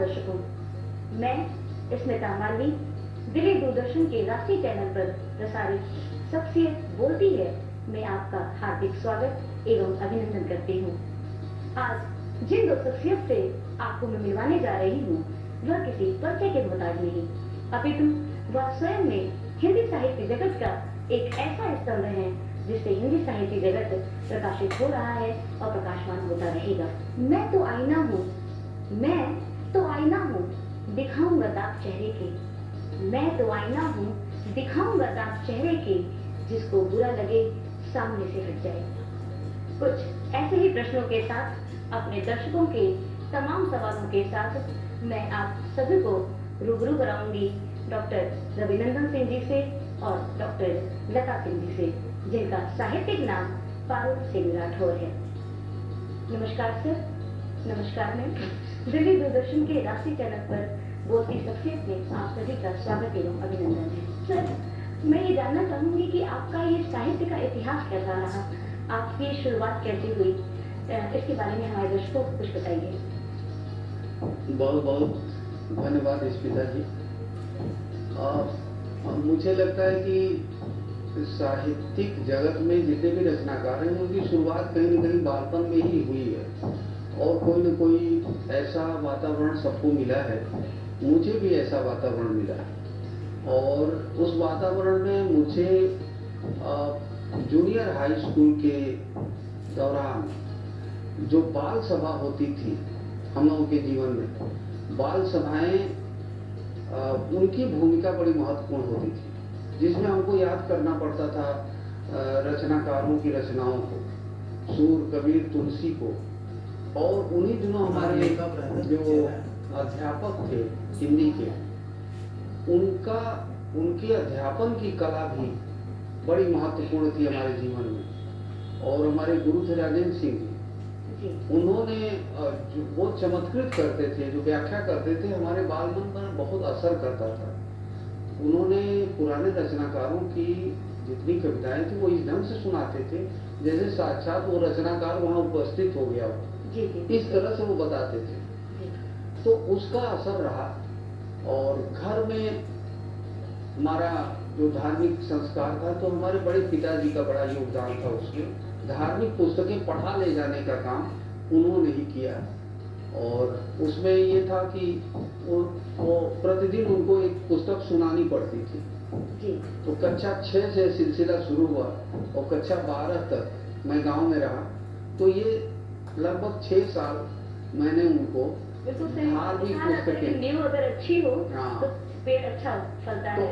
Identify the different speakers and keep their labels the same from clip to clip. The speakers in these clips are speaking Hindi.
Speaker 1: दर्शकों, मैं स्मिता मालवी दिल्ली दूरदर्शन के राष्ट्रीय चैनल पर प्रसारित शख्सियत बोलती है मैं आपका हार्दिक स्वागत एवं अभिनंदन करती हूँ। आज जिन दो शख्सियत से आपको मैं मिलवाने जा रही हूँ वह किसी परिचय के मोहताज नहीं, अपितु वह स्वयं में हिंदी साहित्य जगत का एक ऐसा स्तंभ है जिससे हिंदी साहित्य जगत प्रकाशित हो रहा है और प्रकाशमान होता रहेगा। मैं तो आईना हूँ, दिखाऊंगा दाग चेहरे के। मैं तो आईना हूँ, दिखाऊंगा दाग चेहरे के, जिसको बुरा लगे सामने से हट जाए। कुछ ऐसे ही प्रश्नों के साथ अपने दर्शकों के तमाम सवालों के साथ मैं आप सभी को रूबरू कराऊंगी डॉक्टर रविनंदन सिंह जी से और डॉक्टर लता सिंह जी से, जिनका साहित्यिक नाम पारुल सिंह राठौर है। नमस्कार सर। नमस्कार मैम। दिल्ली दूरदर्शन के राष्ट्रीय चैनल पर बोलती शख्सियत में आप सभी का स्वागत एवं अभिनंदन है। सर, मैं ये जानना चाहूंगी कि आपका ये साहित्य का इतिहास कैसा रहा, आपकी शुरुआत कैसे हुई, इसके बारे में हमारे दर्शकों को कुछ बताइए।
Speaker 2: बहुत बहुत धन्यवाद स्मिता जी। मुझे लगता है कि साहित्यिक जगत में जितने भी रचनाकार हैं उनकी शुरुआत कहीं न कहीं बालपन में ही हुई है और कोई न कोई ऐसा वातावरण सबको मिला है। मुझे भी ऐसा वातावरण मिला और उस वातावरण में मुझे जूनियर हाई स्कूल के दौरान जो बाल सभा होती थी हम लोगों के जीवन में, बाल सभाएं उनकी भूमिका बड़ी महत्वपूर्ण होती थी, जिसमें हमको याद करना पड़ता था रचनाकारों की रचनाओं को, सूर कबीर तुलसी को। और उन्हीं दिनों हमारे जो अध्यापक थे हिंदी के, उनके अध्यापन की कला भी बड़ी महत्वपूर्ण थी हमारे जीवन में। और हमारे गुरु थे राजेंद्र सिंह जी, उन्होंने जो वो चमत्कृत करते थे, जो व्याख्या करते थे, हमारे बालमन पर बहुत असर करता था। उन्होंने पुराने रचनाकारों की जितनी कविताएं थी वो इस ढंग से सुनाते थे जैसे साक्षात वो रचनाकार वहां उपस्थित हो गया हो। इस तरह से वो बताते थे, तो उसका असर रहा। और घर में हमारा जो धार्मिक संस्कार था, तो हमारे बड़े पिताजी का बड़ा योगदान था उसमें। धार्मिक पुस्तकें पढ़ा ले जाने का काम उन्होंने ही किया और उसमें ये था कि वो प्रतिदिन उनको एक पुस्तक सुनानी पड़ती थी जी। तो कक्षा 6 से सिलसिला शुरू हुआ और कक्षा 12 तक मैं गांव में रहा। तो ये लगभग 6 साल मैंने उनको धार्मिक पुस्तकें,
Speaker 1: अगर अच्छी हो तो पेड़ अच्छा फलता है।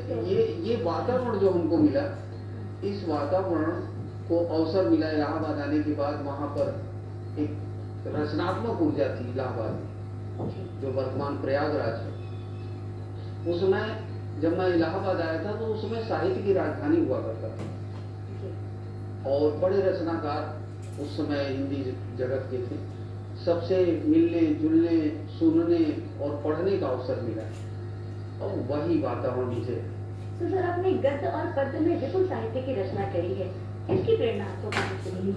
Speaker 2: तो ये वातावरण जो हमको मिला, इस वातावरण को अवसर मिला इलाहाबाद आने के बाद। वहां पर एक रचनात्मक ऊर्जा थी इलाहाबाद में, जो वर्तमान प्रयागराज है। उस समय जब मैं इलाहाबाद आया था तो उस समय साहित्य की राजधानी हुआ करता था और बड़े रचनाकार उस समय हिंदी जगत के थे। सबसे मिलने जुलने, सुनने और पढ़ने का अवसर मिला और वही वातावरण मुझे।
Speaker 1: तो सर, आपने गद्य और पद्य में विपुल साहित्य की रचना करी है, इसकी प्रेरणा आपको कहाँ से मिली?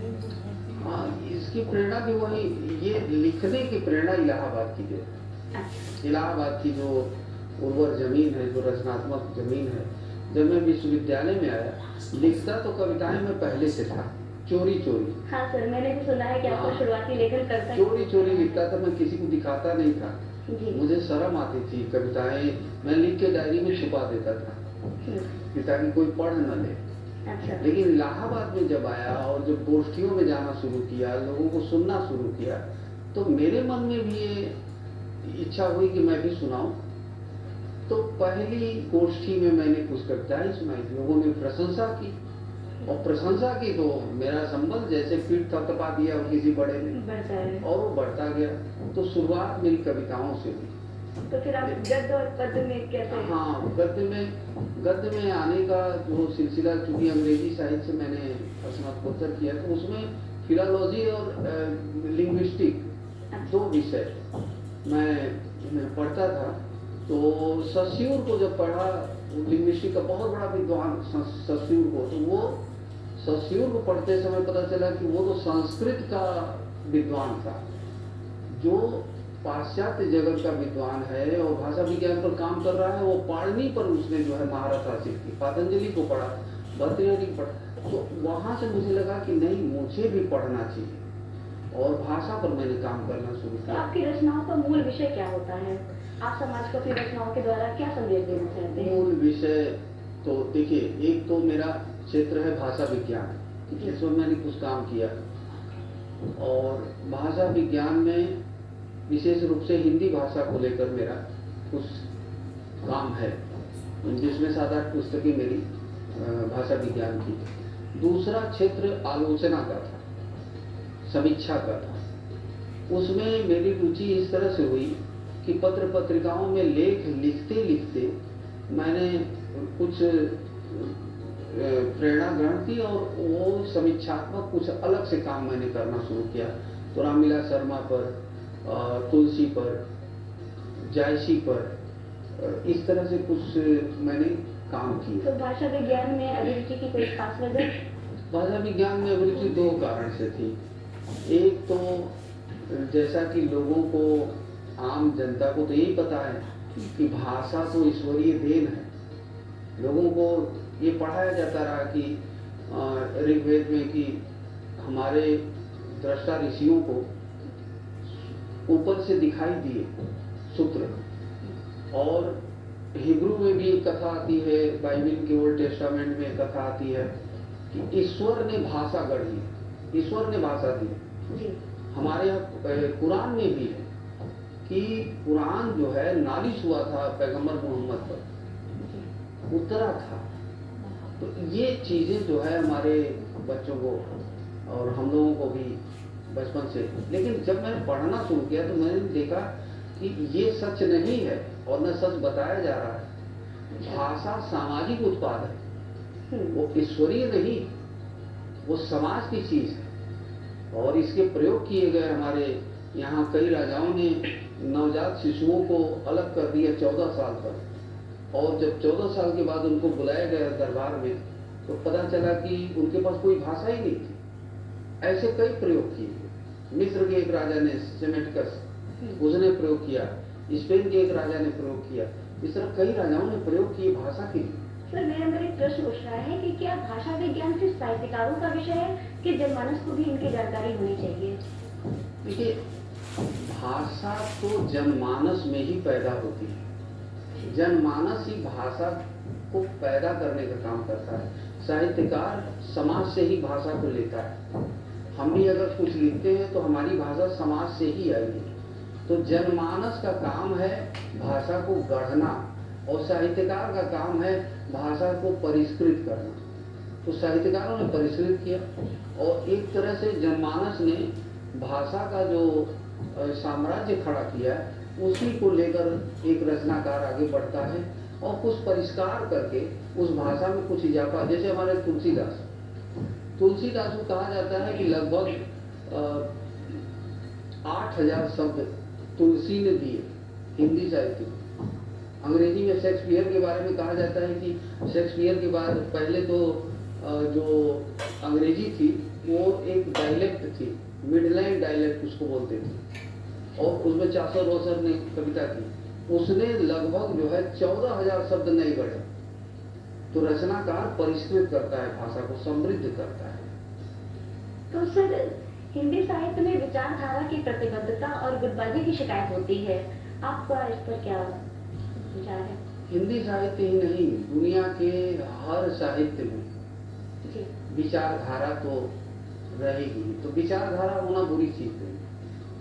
Speaker 2: हाँ, इसकी प्रेरणा भी वही, ये लिखने की प्रेरणा इलाहाबाद की जो इलाहाबाद की जो उर्वर जमीन है, जो रचनात्मक जमीन है। जब मैं विश्वविद्यालय में आया, लिखता तो कविताएं मैं पहले से था, चोरी चोरी।
Speaker 1: हाँ सर, मैंने भी सुना है कि आपको शुरुआती लेखन करता
Speaker 2: चोरी चोरी लिखता था, मैं किसी को दिखाता नहीं था। मुझे शर्म आती थी। कविताएं मैं लिख के डायरी में छुपा देता था ताकि कोई पढ़ न ले।
Speaker 1: अच्छा।
Speaker 2: लेकिन इलाहाबाद में जब आया और जब गोष्ठियों में जाना शुरू किया, लोगों को सुनना शुरू किया, तो मेरे मन में भी ये इच्छा हुई कि मैं भी सुनाऊं। तो पहली गोष्ठी में मैंने कुछ कविताएं सुनाई, लोगों ने प्रशंसा की और प्रशंसा की तो मेरा संबंध जैसे पीठ थपथपा दिया किसी बड़े ने और वो बढ़ता गया। तो शुरुआत मेरी कविताओं से हुई।
Speaker 1: तो फिर आप गद्य और पद्य में कैसे?
Speaker 2: हाँ, गद्य में आने का जो सिलसिला, चूंकि अंग्रेजी साहित्य से मैंने स्नातकोत्तर किया, तो उसमें फिलोलॉजी और लिंग्विस्टिक दो विषय मैं पढ़ता था। तो सस्यूर को जब पढ़ा, लिंग्विस्टिक का बहुत बड़ा विद्वान सस्यूर को, तो वो सस्यूर को पढ़ते समय पता चला कि वो तो संस्कृत का विद्वान था, जो पाश्चात्य जगत का विद्वान है और भाषा विज्ञान पर काम कर रहा है। वो पाणिनि पर उसने जो है महारत हासिल की, पतंजलि को पढ़ा, भर्तृहरि को पढ़ा। तो वहां से मुझे लगा कि नहीं, मुझे भी पढ़ना चाहिए और भाषा पर मैंने काम करना शुरू
Speaker 1: तो
Speaker 2: किया।
Speaker 1: आपकी रचनाओं का मूल विषय क्या होता है? आप समाज को अपनी रचनाओं के द्वारा क्या संदेश देना चाहते हैं?
Speaker 2: मूल विषय तो देखिए, एक तो मेरा क्षेत्र है भाषा विज्ञान, जिसमें मैंने कुछ काम किया, और भाषा विज्ञान में विशेष रूप से हिंदी भाषा को लेकर मेरा कुछ काम है, जिसमें 7-8 पुस्तकें मेरी भाषा विज्ञान की। दूसरा क्षेत्र आलोचना का था, समीक्षा का था। उसमें मेरी रुचि इस तरह से हुई कि पत्र पत्रिकाओं में लेख लिखते लिखते मैंने कुछ प्रेरणा ग्रहण की और वो समीक्षात्मक कुछ अलग से काम मैंने करना शुरू किया। तो रामलीला शर्मा पर, तुलसी पर, जायसी पर, इस तरह से कुछ मैंने काम किया।
Speaker 1: तो भाषा विज्ञान में अभिरुचि की कोई खास वजह?
Speaker 2: भाषा विज्ञान में अभिरुचि 2 कारण से थी। एक तो जैसा कि लोगों को, आम जनता को तो यही पता है कि भाषा तो ईश्वरीय देन है। लोगों को ये पढ़ाया जाता रहा कि ऋग्वेद में कि हमारे दृष्टा ऋषियों को ऊपर से दिखाई दिए सूत्र, और हिब्रू में भी एक कथा आती है, बाइबल के ओल्ड टेस्टामेंट में कथा आती है कि ईश्वर ने भाषा गढ़ी, ईश्वर ने भाषा दी। हमारे यहाँ कुरान में भी है कि कुरान जो है नालिश हुआ था पैगंबर मोहम्मद पर, उतरा था। तो ये चीजें जो है हमारे बच्चों को और हम लोगों को भी बचपन से, लेकिन जब मैंने पढ़ना शुरू किया तो मैंने देखा कि ये सच नहीं है और न सच बताया जा रहा है। भाषा सामाजिक उत्पाद है, वो ईश्वरीय नहीं, वो समाज की चीज है। और इसके प्रयोग किए गए हमारे यहाँ कई राजाओं ने नवजात शिशुओं को अलग कर दिया 14 साल तक, और जब 14 साल के बाद उनको बुलाया गया दरबार में तो पता चला कि उनके पास कोई भाषा ही नहीं थी। ऐसे कई प्रयोग किए। मिस्र के एक राजा ने, सेमेटिकस, उसने प्रयोग किया, स्पेन के एक राजा ने प्रयोग किया। इस तरह कई राजाओं ने प्रयोग किए भाषा के लिए।
Speaker 1: सर, मेरे अंदर एक प्रश्न उठ रहा है कि क्या भाषा विज्ञान सिर्फ साहित्यकारों का विषय है कि जनमानस को भी इनकी जानकारी होनी चाहिए?
Speaker 2: देखिए, भाषा तो जनमानस में ही पैदा होती है। जनमानस ही भाषा को पैदा करने का काम करता है। साहित्यकार समाज से ही भाषा को लेता है। हम भी अगर कुछ लिखते हैं तो हमारी भाषा समाज से ही आएगी। तो जनमानस का काम है भाषा को गढ़ना, और साहित्यकार का काम है भाषा को परिष्कृत करना। तो साहित्यकारों ने परिष्कृत किया, और एक तरह से जनमानस ने भाषा का जो साम्राज्य खड़ा किया है, उसी को लेकर एक रचनाकार आगे बढ़ता है और कुछ परिष्कार करके उस भाषा में कुछ इजाफा। जैसे हमारे तुलसीदास को कहा जाता है कि लगभग 8000 शब्द तुलसी ने दिए हिंदी साहित्य में। अंग्रेजी में शेक्सपियर के बारे में कहा जाता है कि शेक्सपियर के बाद पहले तो जो अंग्रेजी थी वो एक डायलेक्ट थी, मिडलैंड डायलेक्ट उसको बोलते थे, और उसमें चासर रोसर ने कविता की। उसने लगभग जो है 14,000 शब्द नहीं गढ़े। तो रचनाकार परिष्कृत करता है, भाषा को समृद्ध करता है।
Speaker 1: तो सर, हिंदी साहित्य में विचारधारा की प्रतिबद्धता और गुटबाजी की शिकायत होती है, आपका इस पर क्या विचार है?
Speaker 2: हिंदी साहित्य ही नहीं, दुनिया के हर साहित्य में विचारधारा तो रहेगी। तो विचारधारा होना बुरी चीज है।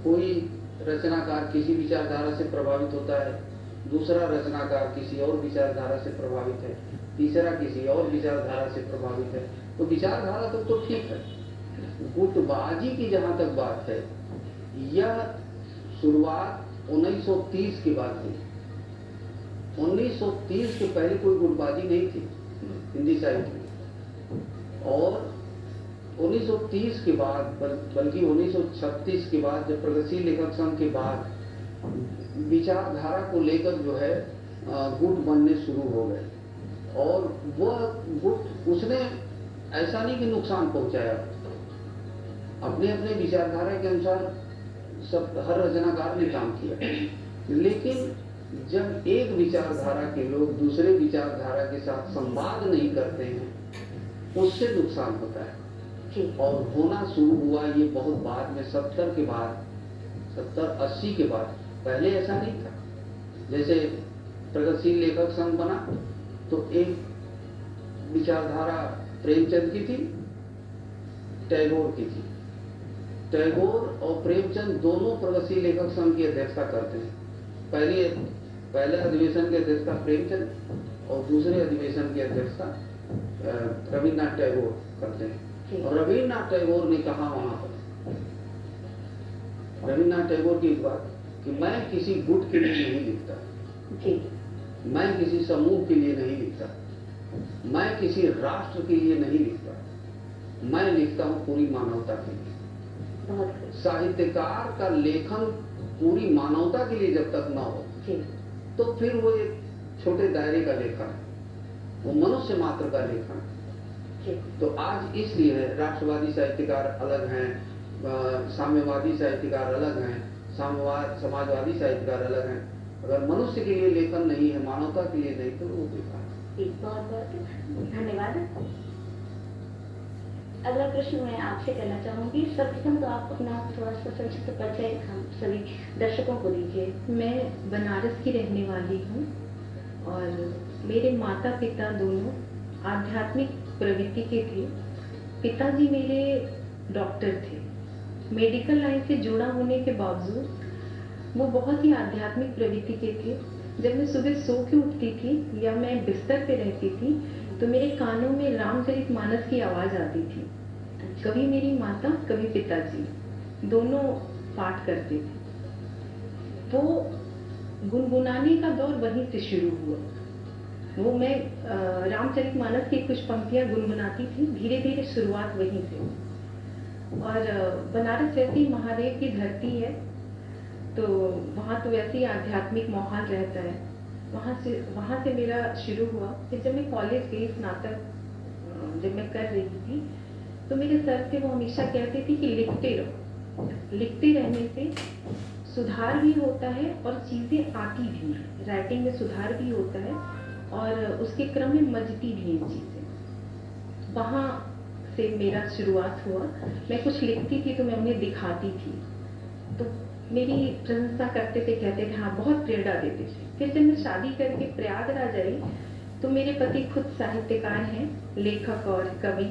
Speaker 2: कोई रचनाकार किसी विचारधारा से प्रभावित होता है, दूसरा रचनाकार किसी और विचारधारा से प्रभावित है, तीसरा किसी और विचारधारा से प्रभावित है। तो विचारधारा तक तो ठीक है। गुटबाजी की जहां तक बात है, यह शुरुआत 1930 के बाद हुई। 1930 के पहले कोई गुटबाजी नहीं थी हिंदी साहित्य में, और 1930 के बाद, बल्कि 1936 के बाद, जब प्रगतिशील लेखक संघ के बाद विचारधारा को लेकर जो है गुट बनने शुरू हो गए। और वह गुट, उसने ऐसा नहीं कि नुकसान पहुंचाया, अपने अपने विचारधारा के अनुसार सब हर रचनाकार ने काम किया, लेकिन जब एक विचारधारा के लोग दूसरे विचारधारा के साथ संवाद नहीं करते हैं, उससे नुकसान होता है। और होना शुरू हुआ ये बहुत बाद में, 70 के बाद, 70-80 के बाद। पहले ऐसा नहीं था। जैसे प्रगतिशील लेखक संघ बना तो एक विचारधारा प्रेमचंद की थी, टैगोर की थी। टैगोर और प्रेमचंद दोनों प्रगतिशील लेखक संघ की अध्यक्षता करते हैं। पहले अधिवेशन की अध्यक्षता प्रेमचंद और दूसरे अधिवेशन की अध्यक्षता रविन्द्रनाथ टैगोर करते हैं। और रविन्द्रनाथ टैगोर ने कहा वहां पर, रविन्द्रनाथ टैगोर की एक बात कि मैं किसी गुट के लिए नहीं लिखता, मैं किसी समूह के लिए नहीं लिखता, मैं किसी राष्ट्र के लिए नहीं लिखता, मैं लिखता हूं पूरी मानवता के लिए। साहित्यकार का लेखन पूरी मानवता के लिए जब तक ना हो तो फिर वो एक छोटे दायरे का लेखन है, वो मनुष्य मात्र का लेखन है। तो आज इसलिए राष्ट्रवादी साहित्यकार अलग हैं, साम्यवादी साहित्यकार अलग हैं, समाजवादी साहित्यकार अलग हैं। अगर मनुष्य के लिए लेखन नहीं है, मानवता के लिए नहीं, तो वो बेकार है।
Speaker 1: बहुत बहुत धन्यवाद। अगला प्रश्न मैं आपसे करना चाहूंगी। सर्वप्रथम तो आप अपना थोड़ा सा संक्षिप्त परिचय हम सभी दर्शकों को दीजिए।
Speaker 3: मैं बनारस की रहने वाली हूँ और मेरे माता पिता दोनों आध्यात्मिक प्रवृत्ति के थे। पिताजी मेरे डॉक्टर थे। मेडिकल लाइन से जुड़ा होने के बावजूद वो बहुत ही आध्यात्मिक प्रवृत्ति के थे। जब मैं सुबह सो के उठती थी या मैं बिस्तर पे रहती थी तो मेरे कानों में रामचरितमानस की आवाज आती थी। कभी मेरी माता, कभी पिताजी, दोनों पाठ करते थे। वो गुनगुनाने का दौर वहीं से शुरू हुआ। वो मैं रामचरितमानस की कुछ पंक्तियां गुनगुनाती थी, धीरे धीरे शुरुआत वहीं से। और बनारस वैसे ही महादेव की धरती है, तो वहाँ तो वैसे ही आध्यात्मिक माहौल रहता है। वहाँ से मेरा शुरू हुआ। फिर जब मैं कॉलेज गई, स्नातक जब मैं कर रही थी, तो मेरे सर थे, वो हमेशा कहते थे कि लिखते रहो। लिखते रहने से सुधार भी होता है और चीजें आती भी हैं। राइटिंग में सुधार भी होता है और उसके क्रम में मजती भी हैं चीजें। वहाँ से मेरा शुरुआत हुआ। मैं कुछ लिखती थी तो मैं उन्हें दिखाती थी, तो मेरी प्रशंसा करते थे, कहते थे हाँ, बहुत प्रेरणा देते थे। फिर जब मैं शादी करके प्रयागराज आई तो मेरे पति खुद साहित्यकार हैं, लेखक और कवि,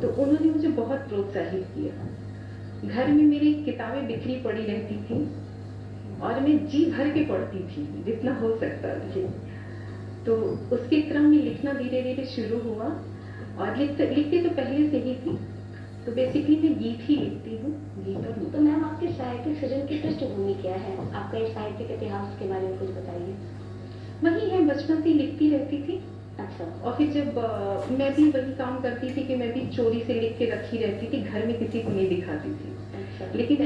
Speaker 3: तो उन्होंने मुझे बहुत प्रोत्साहित किया। घर में मेरी किताबें बिखरी पड़ी रहती थी और मैं जी भर के पढ़ती थी जितना हो सकता था। तो उसके क्रम में लिखना धीरे धीरे शुरू हुआ और लिखते तो पहले से ही थी। तो बेसिकली मैं गीत ही लिखती हूँ, गीत और।
Speaker 1: तो मैम, आपके साहित्यिक सृजन की पृष्ठभूमि क्या है? आपका इस साहित्यिक इतिहास के बारे में कुछ बताइए।
Speaker 3: वही है, बचपन से लिखती रहती थी।
Speaker 1: अच्छा।
Speaker 3: और फिर जब मैं भी वही काम करती थी कि मैं भी चोरी से लिख के रखी रहती थी, घर में किसी को नहीं दिखाती थी।
Speaker 1: अच्छा।
Speaker 3: लेकिन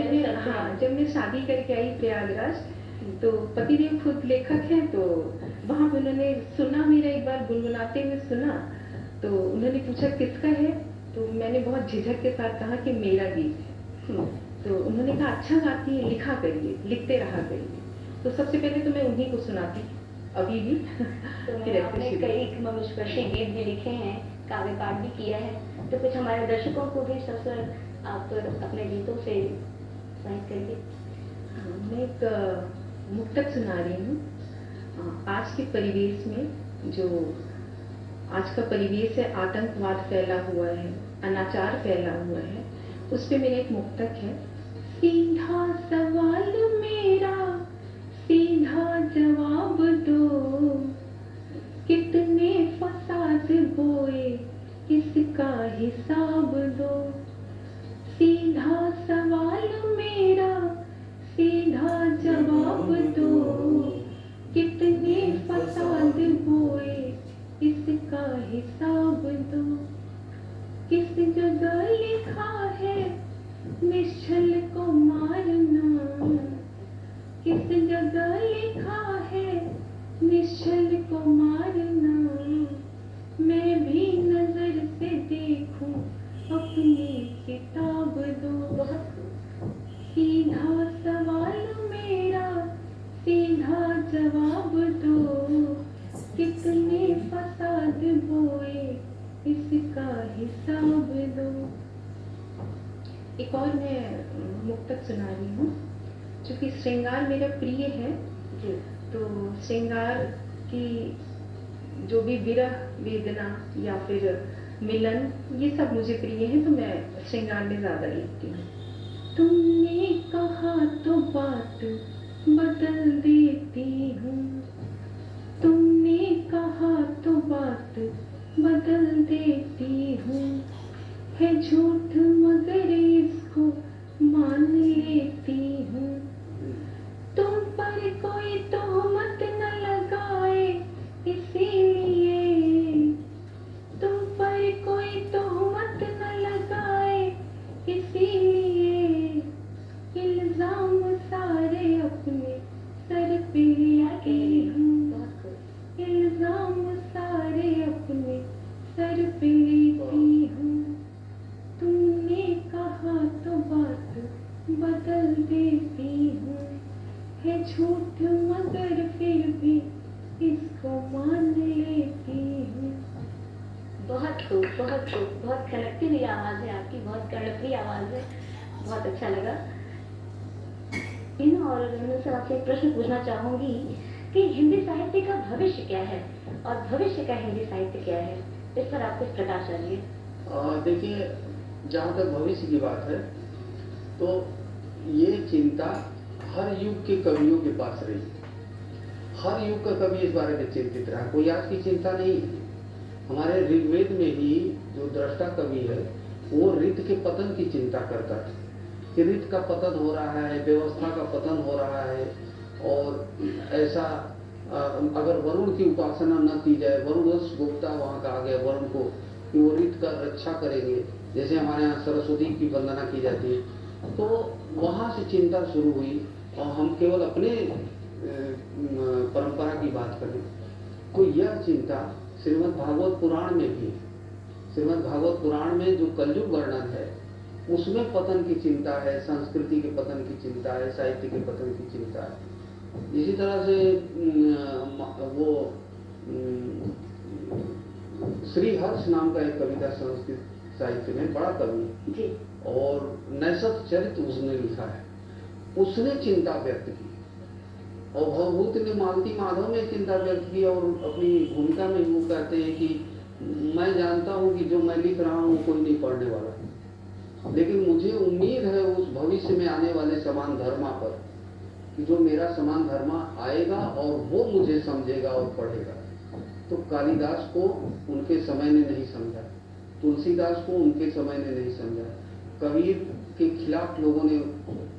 Speaker 3: जब मैं शादी करके आई प्रयागराज, तो पतिदेव खुद लेखक हैं, तो वहाँ पे उन्होंने सुना, मेरा एक बार गुनगुनाते हुए सुना, तो उन्होंने पूछा किसका है, तो मैंने बहुत झिझक के साथ कहा कि मेरा गीत है। तो उन्होंने कहा अच्छा गाती है, लिखा करिए, लिखते रहा करिए। तो सबसे पहले तो मैं उन्हीं को सुनाती, अभी भी।
Speaker 1: तो आपने कई मनुस्मृति गीत भी लिखे हैं, काव्य पाठ भी किया है, तो कुछ हमारे दर्शकों को भी ससुर आप अपने गीतों से साहित्य करिए।
Speaker 3: मैं एक मुक्तक सुना रही हूँ। आज के परिवेश में, जो आज का परिवेश है, आतंकवाद फैला हुआ है, अनाचार फैला हुआ है, उस पे मेरा एक मुक्तक है। सीधा सवाल मेरा, सीधा जवाब दो, कितने फसाद बोए, किसका हिसाब दो। सीधा सवाल मेरा, सीधा जवाब दो, कितने फसाद बोए, इसका हिसाब दो। किस जगह लिखा है निश्चल को मारना, किस जगह लिखा है निश्चल को मारना। मैं भी नजर से देखूं, अपनी किताब दो। सीधा चूँकि श्रृंगार मेरा प्रिय है,
Speaker 1: जी
Speaker 3: तो श्रृंगार की जो भी विरह वेदना या फिर मिलन, ये सब मुझे प्रिय है, तो मैं श्रृंगार में ज़्यादा लिखती हूँ। तुमने कहा तो बात बदल देती हूँ, तुमने कहा तो बात बदल देती हूँ, है झूठ मगर इसको मान लेती हूँ। तुम पर कोई तोहमत न लगाए इसीलिए, तुम पर कोई तोहमत न लगाए इसीलिए, इल्जाम सारे अपने सर पे लेती हूँ,
Speaker 1: बहुत खूब।
Speaker 3: इल्जाम सारे अपने सर पे लेती हूँ। तुमने कहा तो बात बदल देती हूँ, है झूठ मगर फिर भी इसको मान लेती हूँ।
Speaker 1: बहुत खूब, बहुत खूब। बहुत खनकती हुई आवाज़ है आपकी, बहुत कर्णप्रिय आवाज़ है, बहुत अच्छा लगा। और मैं सर आपसे एक प्रश्न पूछना चाहूंगी कि हिंदी साहित्य का भविष्य क्या है और भविष्य का हिंदी साहित्य क्या है, इस पर आप कुछ प्रकाश डालिए।
Speaker 2: देखिए, जहाँ तक भविष्य की बात है तो ये चिंता हर युग के कवियों के पास रही। हर युग का कवि इस बारे में चिंतित रहा, कोई आज की चिंता नहीं है। हमारे ऋग्वेद में ही जो दृष्टा कवि है वो ऋत के पतन की चिंता करता है कि ऋत का पतन हो रहा है, व्यवस्था का पतन हो रहा है, और ऐसा अगर वरुण की उपासना न की जाए, वरुणवंश गुप्ता वहाँ का आ गया वरुण को कि वो ऋत का रक्षा करेंगे, जैसे हमारे यहाँ सरस्वती की वंदना की जाती है, तो वहाँ से चिंता शुरू हुई। और हम केवल अपने परंपरा की बात करें तो यह चिंता श्रीमद् भागवत पुराण में भी, श्रीमद् भागवत पुराण में जो कलयुग वर्णन है उसमें पतन की चिंता है, संस्कृति के पतन की चिंता है, साहित्य के पतन की चिंता है। इसी तरह से वो श्री हर्ष नाम का एक कविता संस्कृत साहित्य में बड़ा कवि
Speaker 1: जी
Speaker 2: और नैसत चरित्र उसने लिखा है, उसने चिंता व्यक्त की और भवभूत ने मालती माधव में चिंता व्यक्त की और अपनी भूमिका में वो कहते हैं कि मैं जानता हूं कि जो मैं लिख रहा हूं वो कोई नहीं पढ़ने वाला, लेकिन मुझे उम्मीद है उस भविष्य में आने वाले समान धर्मा पर कि जो मेरा समान धर्मा आएगा और वो मुझे समझेगा और पढ़ेगा। तो कालिदास को उनके समय ने नहीं समझा, तुलसीदास को उनके समय ने नहीं समझा, कबीर के खिलाफ लोगों ने,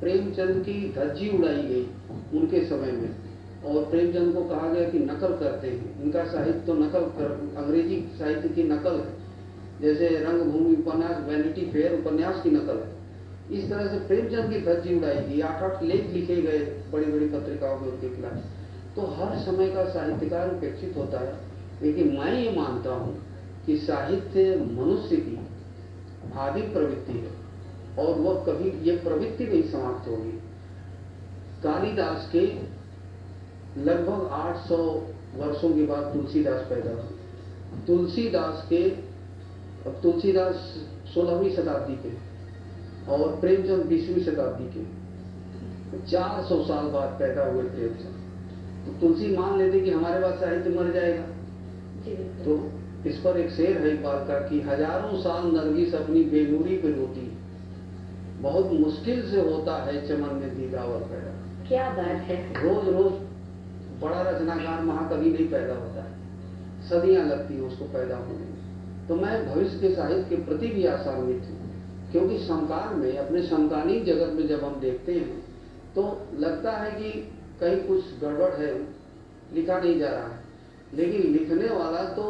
Speaker 2: प्रेमचंद की धज्जी उड़ाई गई उनके समय में, और प्रेमचंद को कहा गया कि नकल करते हैं, इनका साहित्य तो नकल कर, अंग्रेजी साहित्य की नकल है, जैसे रंगभूमि उपन्यास, वैनिटी फेयर उपन्यास की नकल है। इस तरह से प्रेमचंद की धज्जी उड़ाई गई, 8-8 लेख लिखे गए बड़ी बड़ी पत्रिकाओं में उनके खिलाफ। तो हर समय का साहित्यकार उपेक्षित होता है, लेकिन मैं ये मानता हूँ कि साहित्य मनुष्य की आदि प्रवृत्ति है और वह कभी ये प्रवृत्ति नहीं समाप्त होगी। कालिदास के लगभग 800 वर्षों के बाद तुलसीदास पैदा हुए। तुलसीदास 16वीं शताब्दी के और प्रेमचंद 20वीं शताब्दी के, 400 साल बाद पैदा हुए प्रेमचंद। तो तुलसी मान लेते कि हमारे पास साहित्य मर जाएगा। तो इस पर एक शेर है इकबाल का कि हजारों साल नरगिस अपनी बेनूरी पे रोती, बहुत मुश्किल से होता है चमन में दीदावर पैदा।
Speaker 1: क्या बात है।
Speaker 2: रोज रोज बड़ा रचनाकार महाकवि नहीं पैदा होता है, सदियां लगती है उसको पैदा होने में। तो मैं भविष्य के साहित्य के प्रति भी आशान्वित हूँ, क्योंकि समकाल में, अपने समकालीन जगत में जब हम देखते हैं तो लगता है कि कहीं कुछ गड़बड़ है, लिखा नहीं जा रहा है, लेकिन लिखने वाला तो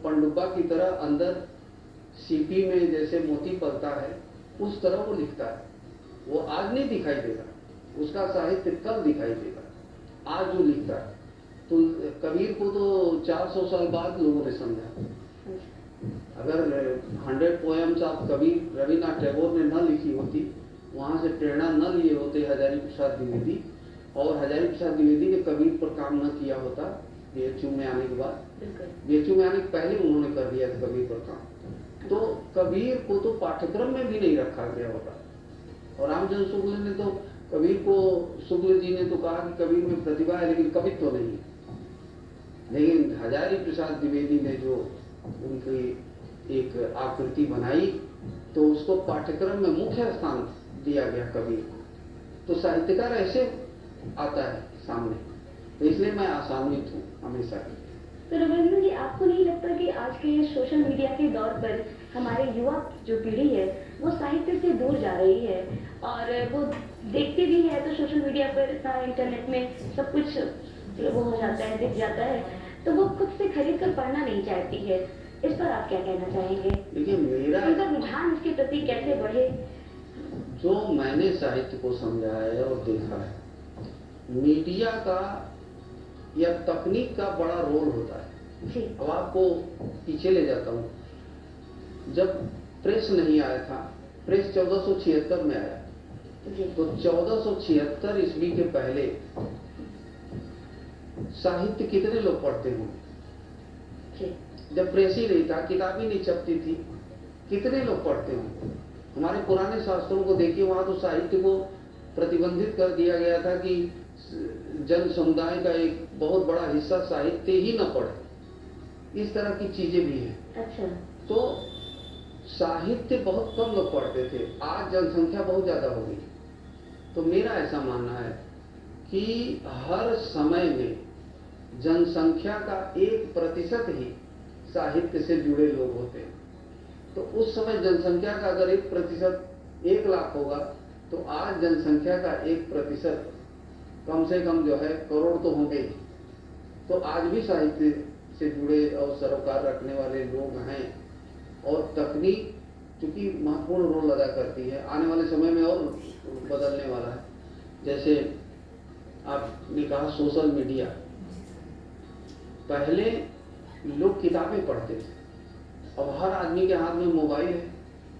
Speaker 2: पनडुब्बा की तरह अंदर सीपी में जैसे मोती पलता है उस तरह वो लिखता है। वो आज नहीं दिखाई देगा, उसका साहित्य कल दिखाई देगा, आज जो लिखता है। तो कबीर को तो 400 साल बाद लोगों ने समझा। अगर 100 पोएम्स आप कबीर रविन्द्रनाथ टैगोर ने न लिखी होती, वहां से प्रेरणा न लिए होते हजारी प्रसाद द्विवेदी, और हजारी प्रसाद द्विवेदी ने कबीर पर काम न किया होता बीएचयू में आने के बाद, बीएचयू में आने के पहले उन्होंने कर दिया था कबीर पर काम, तो कबीर को तो पाठ्यक्रम में भी नहीं रखा गया होता। और रामचंद्र शुक्ल ने तो कबीर को शुक्ल जी ने तो कहा कि कबीर में प्रतिभा है लेकिन कवित्व तो नहीं है। लेकिन हजारी प्रसाद द्विवेदी ने जो उनकी एक आकृति बनाई तो उसको पाठ्यक्रम में मुख्य स्थान दिया गया कबीर को। तो साहित्यकार ऐसे आता है सामने, तो इसलिए मैं आसान्वित हूँ हमेशा की।
Speaker 1: तो रविंद्र जी, आपको नहीं लगता कि आज के सोशल मीडिया के दौर पर हमारे युवा जो पीढ़ी है वो साहित्य से दूर जा रही है, और वो देखते भी है तो सोशल मीडिया पर इतना इंटरनेट में सब कुछ वो हो जाता है, दिख जाता है, तो वो खुद से खरीद कर पढ़ना नहीं चाहती है। इस पर आप क्या कहना चाहेंगे?
Speaker 2: देखिए, मेरा
Speaker 1: उनका रुझान इसके प्रति कैसे बढ़े?
Speaker 2: जो मैंने साहित्य को समझा है और देखा है, मीडिया का या तकनीक का बड़ा रोल होता है
Speaker 1: जी।
Speaker 2: अब आपको पीछे ले जाता हूँ। जब प्रेस नहीं आया था, प्रेस 1476 में आया,
Speaker 1: जी।
Speaker 2: तो 1476 ईस्वी के पहले साहित्य कितने लोग पढ़ते होंगे? जब प्रेस ही नहीं था, किताब ही नहीं छपती थी, कितने लोग पढ़ते होंगे? हमारे पुराने शास्त्रों को देखिए, वहां तो साहित्य को प्रतिबंधित कर दिया गया था कि जन समुदाय का एक बहुत बड़ा हिस्सा साहित्य ही न पढ़े। इस तरह की चीजें भी हैं।
Speaker 1: अच्छा।
Speaker 2: तो साहित्य बहुत कम लोग पढ़ते थे, आज जनसंख्या बहुत ज्यादा हो गई। तो मेरा ऐसा मानना है कि हर समय में जनसंख्या का 1% ही साहित्य से जुड़े लोग होते हैं। तो उस समय जनसंख्या का अगर 1% 1 लाख होगा, तो आज जनसंख्या का 1% कम से कम जो है करोड़ तो होंगे। तो आज भी साहित्य से जुड़े और सरोकार रखने वाले लोग हैं, और तकनीक चूंकि महत्वपूर्ण रोल अदा करती है, आने वाले समय में और बदलने वाला है। जैसे आपने कहा सोशल मीडिया, पहले लोग किताबें पढ़ते थे, अब हर आदमी के हाथ में मोबाइल है।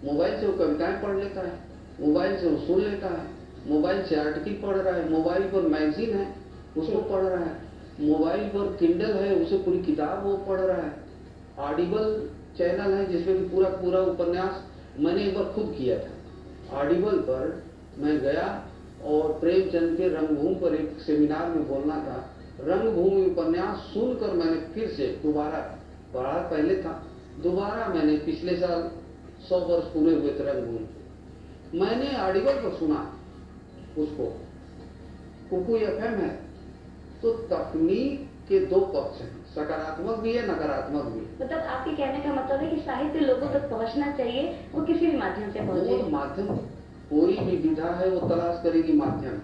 Speaker 2: मोबाइल से वो कविताएं पढ़ लेता है, मोबाइल से वो सुन लेता है, मोबाइल से आर्टिकल पढ़ रहा है, मोबाइल पर मैगजीन है उसको पढ़ रहा है, मोबाइल पर किंडल है उसे पूरी किताब वो पढ़ रहा है, ऑडिबल चैनल है जिसमें कि पूरा पूरा उपन्यास। मैंने एक बार खुद किया था, ऑडिबल पर मैं गया और प्रेमचंद के रंगभूमि पर एक सेमिनार में बोलना था। रंगभूमि उपन्यास सुनकर मैंने फिर से दोबारा पढ़ा, पहले था, दोबारा मैंने पिछले साल 100 वर्ष पूरे हुए थे रंगभूमि, मैंने ऑडिबल पर सुना उसको। कुकू एफएम है। तो तकनीक के 2 पक्ष हैं, सकारात्मक भी है, नकारात्मक भी।
Speaker 1: मतलब आपके कहने का मतलब है कि साहित्य लोगों तक पहुंचना चाहिए, वो किसी भी माध्यम से पहुंचे।
Speaker 2: वो माध्यम, कोई भी विधा है वो तलाश करेगी माध्यम।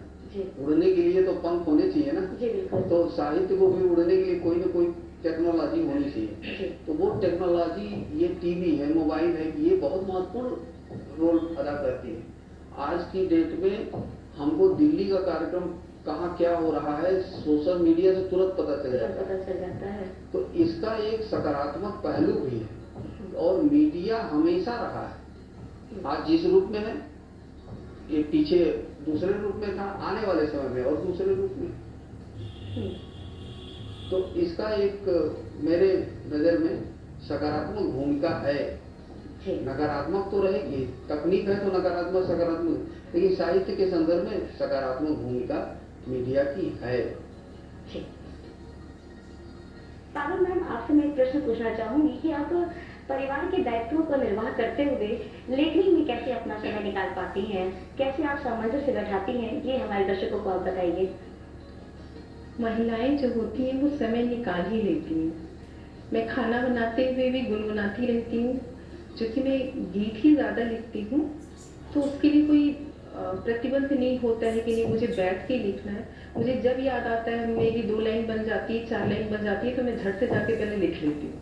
Speaker 2: उड़ने के लिए तो पंख होने चाहिए ना।
Speaker 1: जी बिल्कुल।
Speaker 2: तो साहित्य को भी उड़ने के लिए कोई ना कोई टेक्नोलॉजी होनी चाहिए। तो वो टेक्नोलॉजी, ये टीवी है, मोबाइल है, ये बहुत महत्वपूर्ण रोल अदा करती है। आज की डेट में हमको दिल्ली का कार्यक्रम कहाँ क्या हो रहा है सोशल मीडिया से तुरंत पता चल जाता है। तो इसका एक सकारात्मक पहलू भी है, और मीडिया हमेशा रहा है। आज जिस रूप में है, ये पीछे दूसरे रूप में था, आने वाले समय में और दूसरे रूप में। तो इसका एक मेरे नजर में सकारात्मक भूमिका है। नकारात्मक तो रहेगी, तकनीक है तो नकारात्मक सकारात्मक, लेकिन साहित्य के संदर्भ में सकारात्मक भूमिका मीडिया की है।
Speaker 1: पारुल मैम, आपसे मैं एक प्रश्न पूछना चाहूंगी कि आप परिवार के दायित्वों का निर्वाह करते हुए लेखनी में कैसे अपना समय निकाल पाती हैं, कैसे आप सामंजस्य बैठाती हैं, ये हमारे दर्शकों को आप बताइए।
Speaker 3: महिलाएं जो होती हैं वो समय निकाल ही लेती हैं। मैं खाना बनाते हुए भी गुनगुनाती रहती हूँ, क्योंकि मैं गीत ही ज़्यादा लिखती हूँ, तो उसके लिए कोई प्रतिबंध नहीं होता है कि नहीं मुझे बैठ के लिखना है। मुझे जब याद आता है, मेरी 2 लाइन बन जाती है, 4 लाइन बन जाती है, तो मैं झट से जाके पहले लिख लेती हूँ।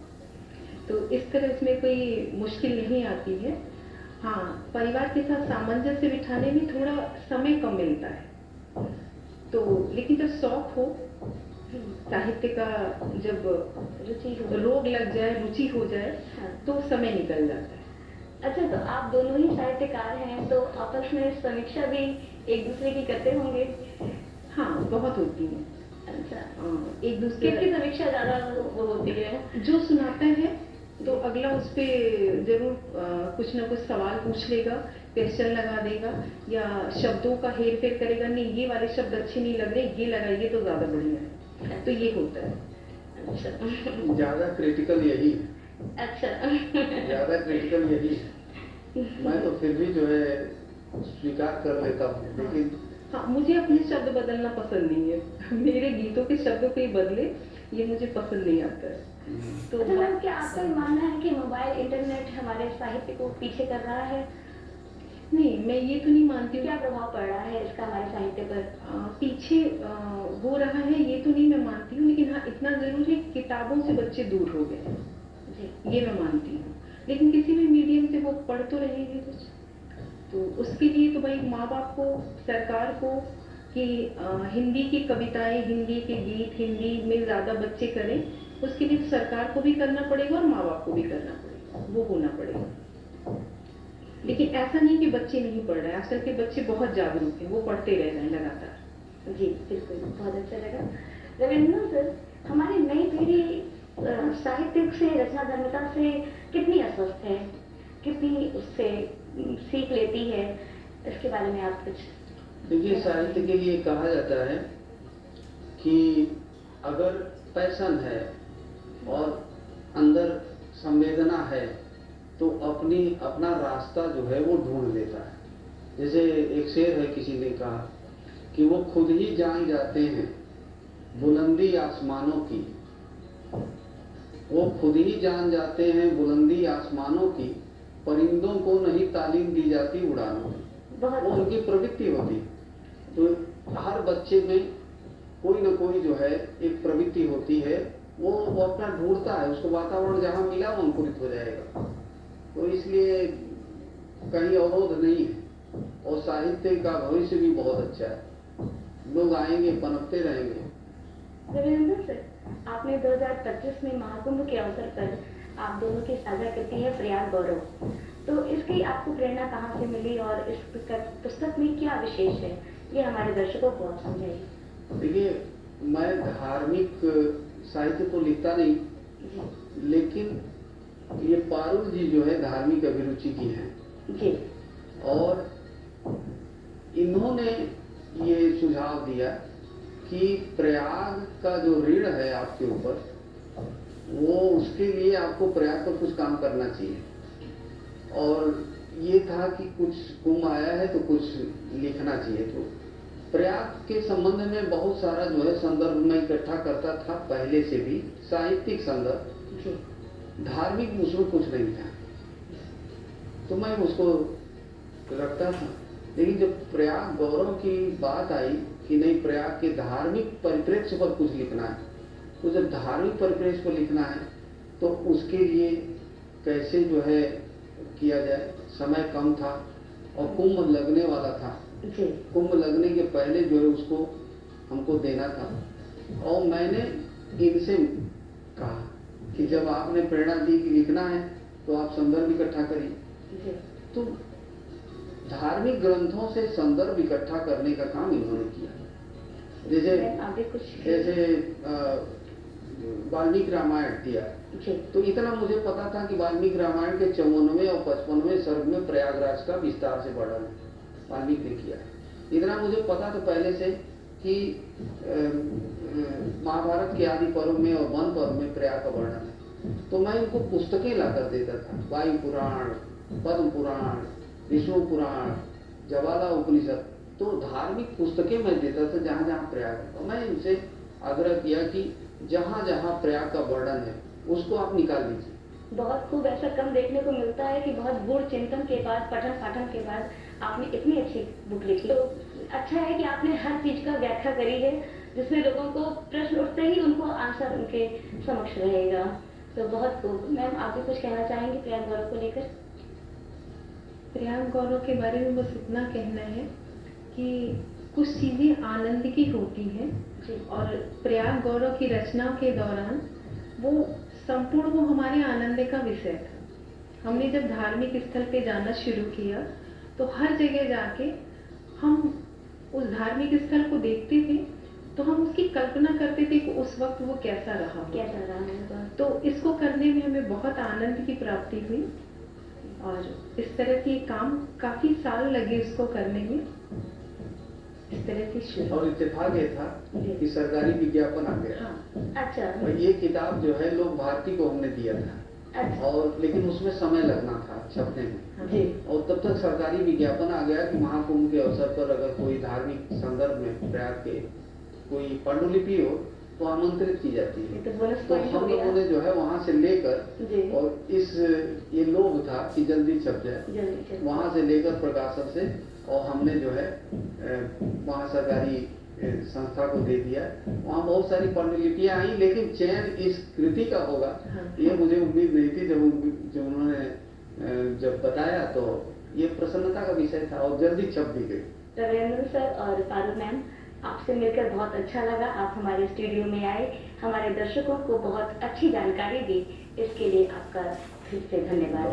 Speaker 3: तो इस तरह इसमें कोई मुश्किल नहीं आती है। हाँ, परिवार के साथ सामंजस्य बिठाने में थोड़ा समय कम मिलता है। तो लेकिन जब शौक हो साहित्य का, जब रोग लग जाए, रुचि हो जाए, तो समय निकल जाता है।
Speaker 1: अच्छा, तो आप दोनों ही साहित्यकार हैं, तो आपस में समीक्षा भी एक दूसरे की करते होंगे?
Speaker 3: हाँ, बहुत होती है।
Speaker 1: अच्छा,
Speaker 3: एक दूसरे
Speaker 1: किसकी समीक्षा ज्यादा वो होती है?
Speaker 3: जो सुनाता है तो अगला उस पे जरूर कुछ ना कुछ सवाल पूछ लेगा, क्वेश्चन लगा देगा या शब्दों का हेर फेर करेगा, नहीं ये वाले शब्द अच्छे नहीं लग रहे, ये लगाइए तो ज्यादा बढ़िया है। तो ये होता है।
Speaker 1: अच्छा,
Speaker 2: ज्यादा क्रिटिकल यही है।
Speaker 1: अच्छा।
Speaker 2: ज्यादा क्रिटिकल यही है। मैं तो फिर भी जो है स्वीकार कर लेता हूँ, लेकिन
Speaker 3: हाँ, मुझे अपने शब्द बदलना पसंद नहीं है। मेरे गीतों के शब्द कोई बदले, ये मुझे पसंद नहीं आता है।
Speaker 1: तो अच्छा मैम, क्या आपका ये मानना है कि मोबाइल इंटरनेट हमारे साहित्य को पीछे कर रहा है?
Speaker 3: नहीं, मैं ये तो नहीं मानती हूँ।
Speaker 1: क्या प्रभाव पड़ रहा है इसका हमारे साहित्य पर?
Speaker 3: पीछे हो रहा है ये तो नहीं मैं मानती हूँ, लेकिन हाँ इतना जरूर है किताबों से बच्चे दूर हो गए हैं जी, ये मैं मानती हूँ। लेकिन किसी भी मीडियम से वो पढ़ तो रहे हैं कुछ, तो उसके लिए तो भाई माँ बाप को, सरकार को कि हिंदी की कविताएं, हिंदी के गीत हिंदी में ज्यादा बच्चे करें, उसके लिए सरकार को भी करना पड़ेगा और माँ बाप को भी करना पड़ेगा, वो होना पड़ेगा। लेकिन ऐसा नहीं कि बच्चे नहीं पढ़ रहे हैं, आजकल के बच्चे बहुत जागरूक हैं, वो पढ़ते रह रहे हैं लगातार।
Speaker 1: जी बिल्कुल, बहुत अच्छा लगा। रविंद्र सर, हमारी नई पीढ़ी साहित्यिक से, रचनाधर्मिता से कितनी अस्वस्थ है, कितनी उससे सीख लेती है, इसके बारे में आप कुछ?
Speaker 2: देखिए, साहित्य के लिए कहा जाता है कि अगर पैशन है और अंदर संवेदना है तो अपना रास्ता जो है वो ढूंढ लेता है। जैसे एक शेर है, किसी ने कहा कि वो खुद ही जान जाते हैं बुलंदी आसमानों की, वो खुद ही जान जाते हैं बुलंदी आसमानों की, परिंदों को नहीं तालीम दी जाती उड़ानों की। वो उनकी प्रवृत्ति होती। तो हर बच्चे में कोई ना कोई जो है एक प्रवृत्ति होती है, वो अपना ढूंढता है, उसको वातावरण जहां मिला वो अंकुरित हो जाएगा। तो इसलिए कहीं अवरोध नहीं है, और साहित्य का भविष्य भी बहुत अच्छा है, लोग आएंगे, पनपते रहेंगे।
Speaker 1: रविंद्र सर, आपने 2025 में महाकुंभ के अवसर पर आप दोनों की साझा करती है प्रयाग गौरव, तो इसकी आपको प्रेरणा कहाँ से मिली और इस पुस्तक में क्या विशेष है, ये हमारे दर्शकों को आप समझाइए।
Speaker 2: देखिए, मैं धार्मिक साहित्य तो लिखता नहीं, लेकिन ये पारुल जी जो है धार्मिक अभिरुचि की हैं
Speaker 1: जी,
Speaker 2: और इन्होंने ये सुझाव दिया कि प्रयाग का जो ऋण है आपके ऊपर, वो उसके लिए आपको प्रयाग पर कुछ काम करना चाहिए। और ये था कि कुछ कुंभ आया है तो कुछ लिखना चाहिए। तो प्रयाग के संबंध में बहुत सारा जो है संदर्भ मैं इकट्ठा करता था पहले से भी, साहित्यिक संदर्भ, धार्मिक उसमें कुछ नहीं था तो मैं उसको रखता था। लेकिन जब प्रयाग गौरव की बात आई कि नहीं, प्रयाग के धार्मिक परिप्रेक्ष्य पर कुछ लिखना है, तो जब धार्मिक परिप्रेक्ष्य पर लिखना है तो उसके लिए कैसे जो है किया जाए, समय कम था और कुंभ लगने वाला था। कुंभ लगने के पहले जो है उसको हमको देना था, और मैंने इनसे कहा कि जब आपने प्रेरणा दी कि लिखना है तो आप संदर्भ इकट्ठा करिए। तो धार्मिक ग्रंथों से संदर्भ इकट्ठा करने का काम इन्होंने किया। जैसे वाल्मीकि रामायण दिया, तो इतना मुझे पता था कि वाल्मीकि रामायण के 54वें और 55वें सर्ग में प्रयागराज का विस्तार से वर्णन वाल्मीकि ने किया है। इतना मुझे पता था पहले से कि महाभारत के आदि पर्व में और वन पर्व में प्रयाग का वर्णन है। तो मैं इनको पुस्तकें लाकर देता था, वायु पुराण, पद्म पुराण, विष्णु पुराण, ज्वाला उपनिषद, तो धार्मिक पुस्तकें मैं देता था जहां जहां प्रयाग है। तो मैं इनसे आग्रह किया कि जहां जहां प्रयाग का वर्णन है उसको आप निकाल लीजिए।
Speaker 1: बहुत खूब, ऐसा कम देखने को मिलता है कि बहुत गूढ़ चिंतन के बाद, पठन पाठन के बाद आपने इतनी अच्छी बुक लिखी। तो अच्छा है कि आपने हर चीज का व्याख्या करी है, जिसमें लोगों को प्रश्न उठते ही उनको आंसर उनके समक्ष रहेगा। तो बहुत खूब। मैम, आप भी कुछ कहना चाहेंगे प्रयाग गौरव को लेकर?
Speaker 3: प्रयाग गौरव के बारे में बस इतना कहना है कि कुछ चीजें आनंद की होती हैं, और प्रयाग गौरव की रचना के दौरान वो संपूर्ण वो हमारे आनंद का विषय था। हमने जब धार्मिक स्थल पे जाना शुरू किया तो हर जगह जाके हम उस धार्मिक स्थल को देखते थे तो हम उसकी कल्पना करते थे कि उस वक्त वो कैसा रहा होगा।
Speaker 1: कैसा रहा होगा।
Speaker 3: तो इसको करने में हमें बहुत आनंद की प्राप्ति हुई और इस तरह के काम काफी साल लगे उसको करने में। इस तरह से शुरू।
Speaker 2: और इत्तेफाक ये था कि सरकारी विज्ञापन आ गया।
Speaker 3: हाँ।
Speaker 1: अच्छा।
Speaker 2: और ये किताब जो है लोक भारती को हमने दिया था।
Speaker 1: अच्छा।
Speaker 2: और लेकिन उसमें समय लगना था छपने में।
Speaker 1: जी।
Speaker 2: और तब तक सरकारी विज्ञापन आ गया कि महाकुंभ के अवसर पर अगर कोई धार्मिक संदर्भ में प्रयाग के कोई पांडुलिपि हो तो आमंत्रित की जाती है। तो हम लोगों ने जो है वहाँ से लेकर और ये लोभ था कि जल्दी छप जाए, वहाँ से लेकर प्रकाशन से और हमने जो है वहाँ सरकारी संस्था को दे दिया। वहाँ बहुत सारी पांडुलिपियाँ आई, लेकिन चयन इस कृति का होगा ये मुझे उम्मीद नहीं थी। जब उन्होंने जब बताया तो ये प्रसन्नता का विषय था और जल्दी छप भी गई।
Speaker 1: रविंद्र सर और पारुल मैम, आपसे मिलकर बहुत अच्छा लगा। आप हमारे स्टूडियो में आए, हमारे दर्शकों को बहुत अच्छी जानकारी दी, इसके लिए आपका फिर से धन्यवाद।